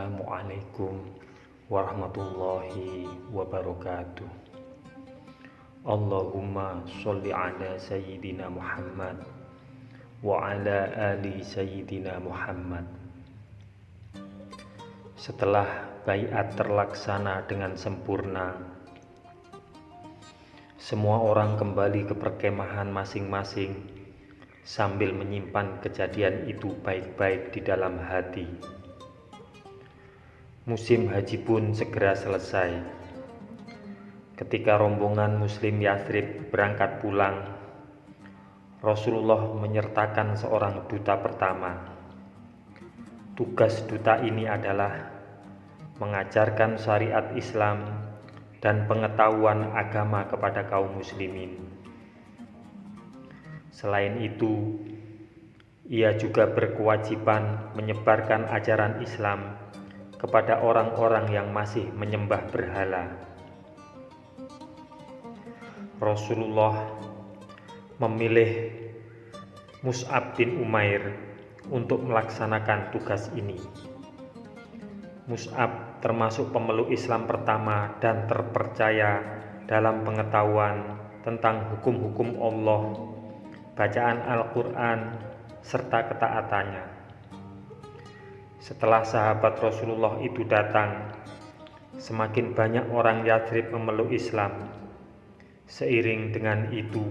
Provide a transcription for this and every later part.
Assalamualaikum warahmatullahi wabarakatuh. Allahumma sholli ala Sayyidina Muhammad wa ala ali Sayyidina Muhammad. Setelah baiat terlaksana dengan sempurna, semua orang kembali ke perkemahan masing-masing sambil menyimpan kejadian itu baik-baik di dalam hati. Musim haji pun segera selesai. Ketika rombongan Muslim Yathrib berangkat pulang, Rasulullah menyertakan seorang duta pertama. Tugas duta ini adalah mengajarkan syariat Islam dan pengetahuan agama kepada kaum muslimin. Selain itu, ia juga berkewajiban menyebarkan ajaran Islam kepada orang-orang yang masih menyembah berhala. Rasulullah memilih Mus'ab bin Umair untuk melaksanakan tugas ini. Mus'ab termasuk pemeluk Islam pertama dan terpercaya dalam pengetahuan tentang hukum-hukum Allah, bacaan Al-Quran, serta ketaatannya. Setelah sahabat Rasulullah itu datang, semakin banyak orang Yathrib memeluk Islam. Seiring dengan itu,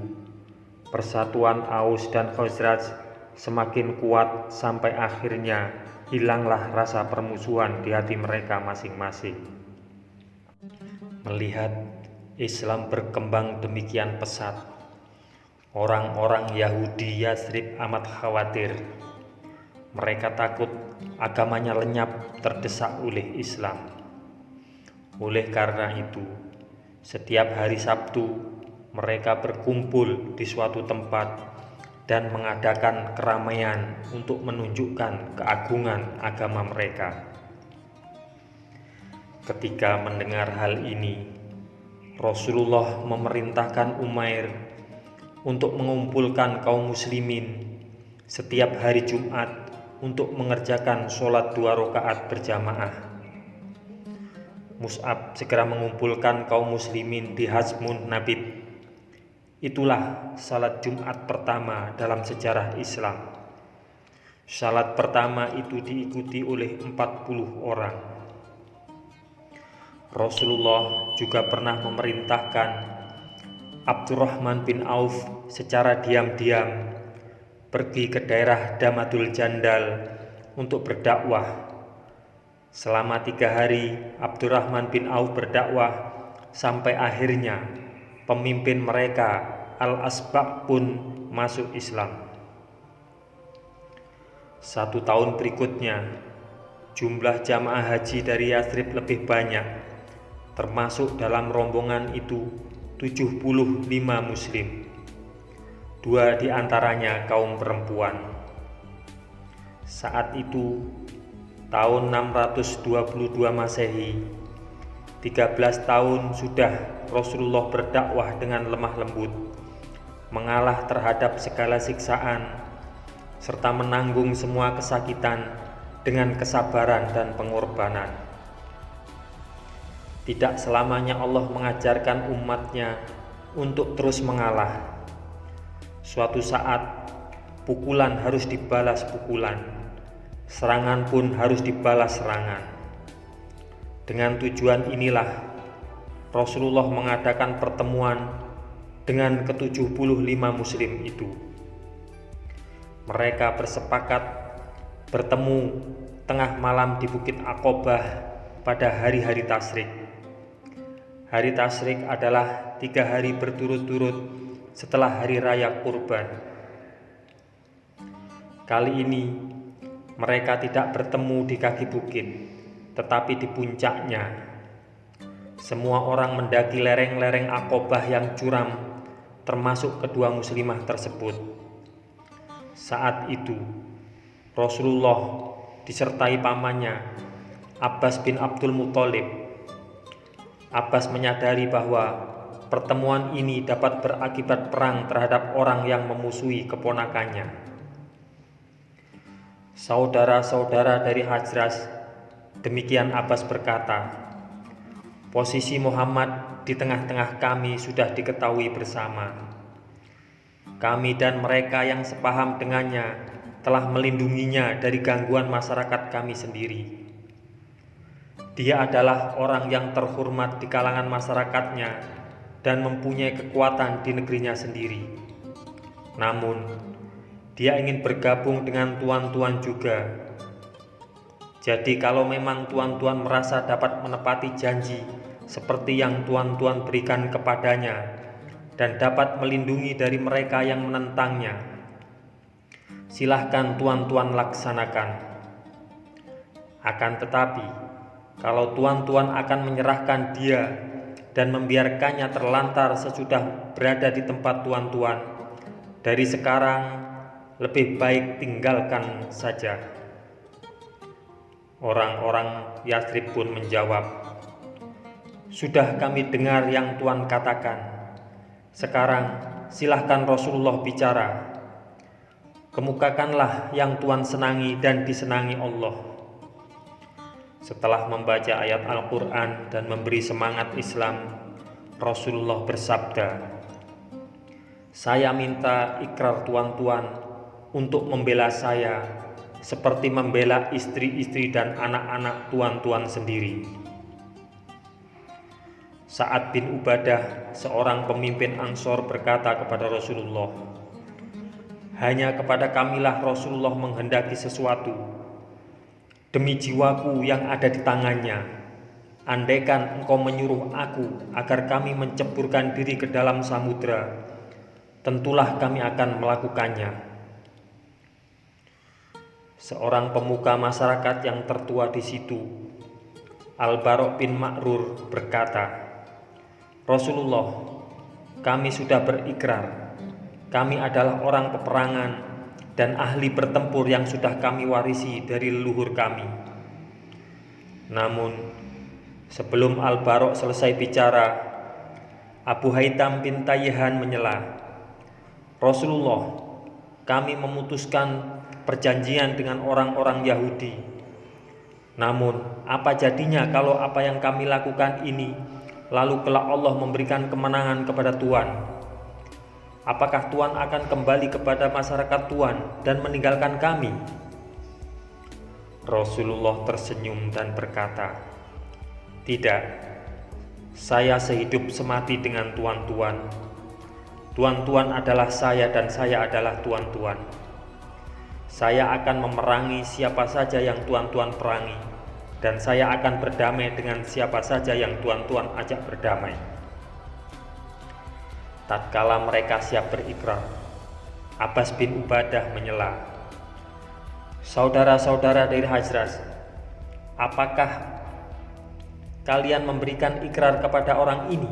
persatuan Aus dan Khazraj semakin kuat sampai akhirnya hilanglah rasa permusuhan di hati mereka masing-masing. Melihat Islam berkembang demikian pesat, orang-orang Yahudi Yathrib amat khawatir. Mereka takut agamanya lenyap terdesak oleh Islam. Oleh karena itu, setiap hari Sabtu mereka berkumpul di suatu tempat dan mengadakan keramaian untuk menunjukkan keagungan agama mereka. Ketika mendengar hal ini, Rasulullah memerintahkan Umair untuk mengumpulkan kaum muslimin setiap hari Jumat untuk mengerjakan sholat 2 rakaat berjamaah. Mus'ab segera mengumpulkan kaum muslimin di Hazmun Nabit. Itulah salat Jumat pertama dalam sejarah Islam. Salat pertama itu diikuti oleh 40 orang. Rasulullah juga pernah memerintahkan Abdurrahman bin Auf secara diam-diam pergi ke daerah Damadul Jandal untuk berdakwah. Selama 3 hari Abdurrahman bin Auf berdakwah sampai akhirnya pemimpin mereka Al-Asba' pun masuk Islam. 1 tahun berikutnya, jumlah jamaah haji dari Yathrib lebih banyak, termasuk dalam rombongan itu 75 muslim. 2 di antaranya kaum perempuan. Saat itu, tahun 622 Masehi, 13 tahun sudah Rasulullah berdakwah dengan lemah lembut, mengalah terhadap segala siksaan, serta menanggung semua kesakitan dengan kesabaran dan pengorbanan. Tidak selamanya Allah mengajarkan umatnya untuk terus mengalah. Suatu saat, pukulan harus dibalas pukulan, serangan pun harus dibalas serangan. Dengan tujuan inilah, Rasulullah mengadakan pertemuan dengan ke-75 muslim itu. Mereka bersepakat bertemu tengah malam di Bukit Aqobah pada hari-hari Tasyrik. Hari Tasyrik adalah 3 hari berturut-turut setelah hari raya Kurban. Kali ini mereka tidak bertemu di kaki bukit, tetapi di puncaknya. Semua orang mendaki lereng-lereng Aqobah yang curam, termasuk kedua muslimah tersebut. Saat itu Rasulullah disertai pamannya Abbas bin Abdul Muthalib. Abbas menyadari bahwa pertemuan ini dapat berakibat perang terhadap orang yang memusuhi keponakannya. Saudara-saudara dari Khazraj Demikian Abbas berkata, posisi Muhammad di tengah-tengah kami sudah diketahui bersama. Kami dan mereka yang sepaham dengannya telah melindunginya dari gangguan masyarakat kami sendiri. Dia adalah orang yang terhormat di kalangan masyarakatnya dan mempunyai kekuatan di negerinya sendiri. Namun, dia ingin bergabung dengan tuan-tuan juga. Jadi kalau memang tuan-tuan merasa dapat menepati janji seperti yang tuan-tuan berikan kepadanya dan dapat melindungi dari mereka yang menentangnya, silahkan tuan-tuan laksanakan. Akan tetapi, kalau tuan-tuan akan menyerahkan dia dan membiarkannya terlantar sesudah berada di tempat tuan-tuan, dari sekarang lebih baik tinggalkan saja. Orang-orang Yathrib pun menjawab, sudah kami dengar yang Tuan katakan. Sekarang silahkan Rasulullah bicara. Kemukakanlah yang Tuan senangi dan disenangi Allah. Setelah membaca ayat Al-Quran dan memberi semangat Islam, Rasulullah bersabda, saya minta ikrar tuan-tuan untuk membela saya seperti membela istri-istri dan anak-anak tuan-tuan sendiri. Sa'ad bin Ubadah, seorang pemimpin Ansor, berkata kepada Rasulullah, hanya kepada kamilah Rasulullah menghendaki sesuatu. Demi jiwaku yang ada di tangannya, andaikan engkau menyuruh aku agar kami menceburkan diri ke dalam samudra, tentulah kami akan melakukannya. Seorang pemuka masyarakat yang tertua di situ, Al-Bara' bin Ma'rur, berkata, Rasulullah, kami sudah berikrar, kami adalah orang peperangan dan ahli bertempur yang sudah kami warisi dari leluhur kami. Namun, sebelum Al-Bara' selesai bicara, Abu Haytham bin Tayyihan menyela, Rasulullah, kami memutuskan perjanjian dengan orang-orang Yahudi. Namun, apa jadinya kalau apa yang kami lakukan ini, lalu kelak Allah memberikan kemenangan kepada Tuan? Apakah Tuan akan kembali kepada masyarakat Tuan dan meninggalkan kami? Rasulullah tersenyum dan berkata, tidak, saya sehidup semati dengan tuan-tuan. Tuan-tuan adalah saya dan saya adalah tuan-tuan. Saya akan memerangi siapa saja yang tuan-tuan perangi, dan saya akan berdamai dengan siapa saja yang tuan-tuan ajak berdamai. Tatkala mereka siap berikrar, Abbas bin Ubadah menyela, saudara-saudara dari Hajraj, apakah kalian memberikan ikrar kepada orang ini?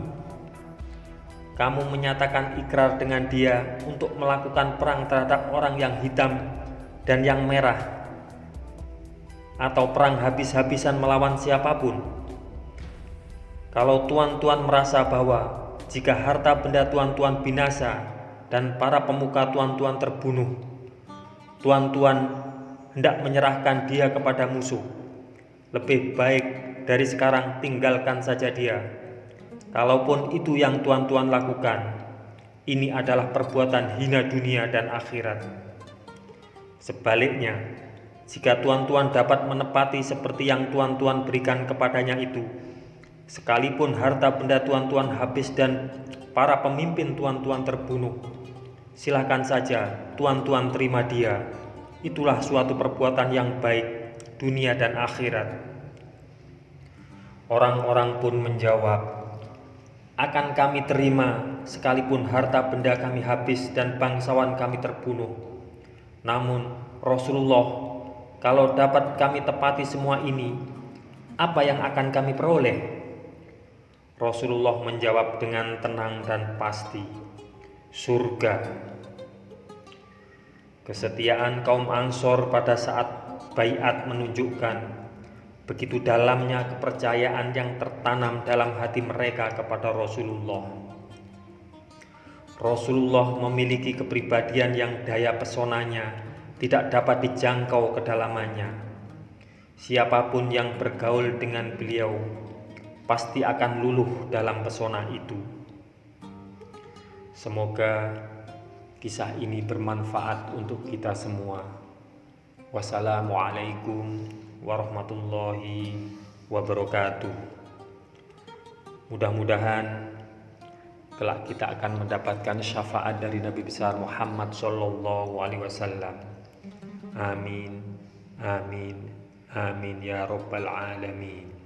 Kamu menyatakan ikrar dengan dia untuk melakukan perang terhadap orang yang hitam dan yang merah, atau perang habis-habisan melawan siapapun. Kalau tuan-tuan merasa bahwa jika harta benda tuan-tuan binasa dan para pemuka tuan-tuan terbunuh, tuan-tuan hendak menyerahkan dia kepada musuh, lebih baik dari sekarang tinggalkan saja dia. Kalaupun itu yang tuan-tuan lakukan, ini adalah perbuatan hina dunia dan akhirat. Sebaliknya, jika tuan-tuan dapat menepati seperti yang tuan-tuan berikan kepadanya itu, sekalipun harta benda tuan-tuan habis dan para pemimpin tuan-tuan terbunuh, silakan saja tuan-tuan terima dia. Itulah suatu perbuatan yang baik dunia dan akhirat. Orang-orang pun menjawab, akan kami terima sekalipun harta benda kami habis dan bangsawan kami terbunuh. Namun Rasulullah, kalau dapat kami tepati semua ini, apa yang akan kami peroleh? Rasulullah menjawab dengan tenang dan pasti, surga. Kesetiaan kaum Ansor pada saat baiat menunjukkan begitu dalamnya kepercayaan yang tertanam dalam hati mereka kepada Rasulullah. Rasulullah memiliki kepribadian yang daya pesonanya tidak dapat dijangkau kedalamannya. Siapapun yang bergaul dengan beliau pasti akan luluh dalam pesona itu. Semoga kisah ini bermanfaat untuk kita semua. Wassalamualaikum warahmatullahi wabarakatuh. Mudah-mudahan kelak kita akan mendapatkan syafaat dari Nabi besar Muhammad Sallallahu Alaihi Wasallam. Amin, amin, amin ya Rabbal Alamin.